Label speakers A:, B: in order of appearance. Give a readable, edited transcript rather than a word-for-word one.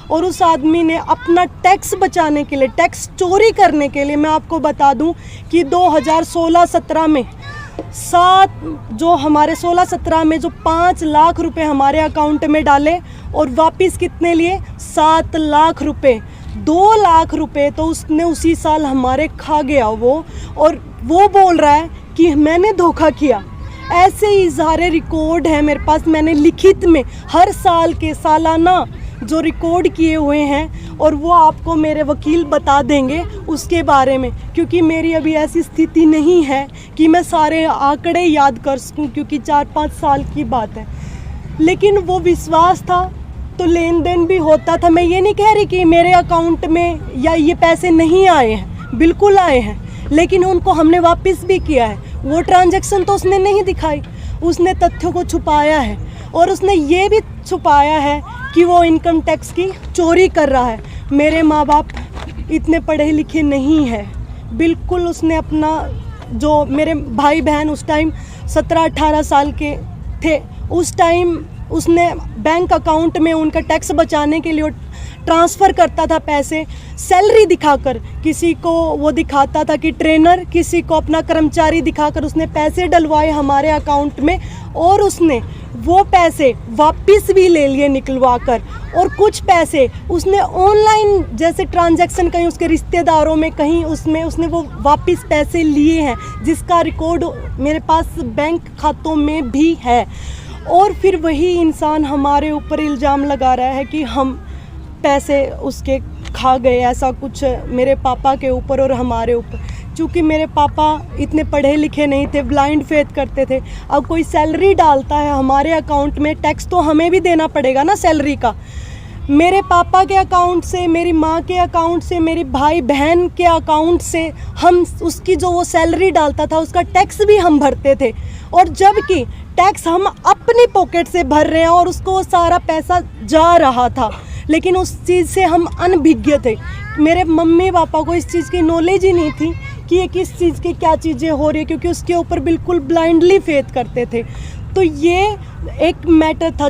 A: और उस आदमी ने अपना टैक्स बचाने के लिए, टैक्स चोरी करने के लिए, मैं आपको बता दूं कि 2016-17 में जो हमारे 16-17 में जो 5 लाख रुपए हमारे अकाउंट में डाले और वापस कितने लिए, 7 लाख रुपए। 2 लाख रुपए तो उसने उसी साल हमारे खा गया वो, और वो बोल रहा है कि मैंने धोखा किया। ऐसे ही सारे रिकॉर्ड हैं मेरे पास, मैंने लिखित में हर साल के सालाना जो रिकॉर्ड किए हुए हैं, और वो आपको मेरे वकील बता देंगे उसके बारे में, क्योंकि मेरी अभी ऐसी स्थिति नहीं है कि मैं सारे आंकड़े याद कर सकूं, क्योंकि 4-5 साल की बात है। लेकिन वो विश्वास था तो लेन देन भी होता था। मैं ये नहीं कह रही कि मेरे अकाउंट में या ये पैसे नहीं आए हैं, बिल्कुल आए हैं, लेकिन उनको हमने वापस भी किया है। वो ट्रांजैक्शन तो उसने नहीं दिखाई, उसने तथ्यों को छुपाया है, और उसने ये भी छुपाया है कि वो इनकम टैक्स की चोरी कर रहा है। मेरे माँ बाप इतने पढ़े लिखे नहीं हैं, बिल्कुल। उसने अपना जो मेरे भाई बहन उस टाइम 17-18 साल के थे, उस टाइम उसने बैंक अकाउंट में उनका टैक्स बचाने के लिए ट्रांसफ़र करता था पैसे, सैलरी दिखाकर। किसी को वो दिखाता था कि ट्रेनर, किसी को अपना कर्मचारी दिखाकर उसने पैसे डलवाए हमारे अकाउंट में, और उसने वो पैसे वापस भी ले लिए निकलवा कर। और कुछ पैसे उसने ऑनलाइन जैसे ट्रांजैक्शन कहीं उसके रिश्तेदारों में, कहीं उसमें उसने वो वापस पैसे लिए हैं, जिसका रिकॉर्ड मेरे पास बैंक खातों में भी है। और फिर वही इंसान हमारे ऊपर इल्ज़ाम लगा रहा है कि हम पैसे उसके खा गए, ऐसा कुछ मेरे पापा के ऊपर और हमारे ऊपर। चूँकि मेरे पापा इतने पढ़े लिखे नहीं थे, ब्लाइंड फेथ करते थे। अब कोई सैलरी डालता है हमारे अकाउंट में, टैक्स तो हमें भी देना पड़ेगा ना सैलरी का। मेरे पापा के अकाउंट से, मेरी माँ के अकाउंट से, मेरी भाई बहन के अकाउंट से हम उसकी जो वो सैलरी डालता था उसका टैक्स भी हम भरते थे, और जबकि टैक्स हम अपनी पॉकेट से भर रहे हैं और उसको वो सारा पैसा जा रहा था, लेकिन उस चीज़ से हम अनभिज्ञ थे। मेरे मम्मी पापा को इस चीज़ की नॉलेज ही नहीं थी कि ये किस चीज़ की क्या चीज़ें हो रही है, क्योंकि उसके ऊपर बिल्कुल ब्लाइंडली फेथ करते थे। तो ये एक मैटर था।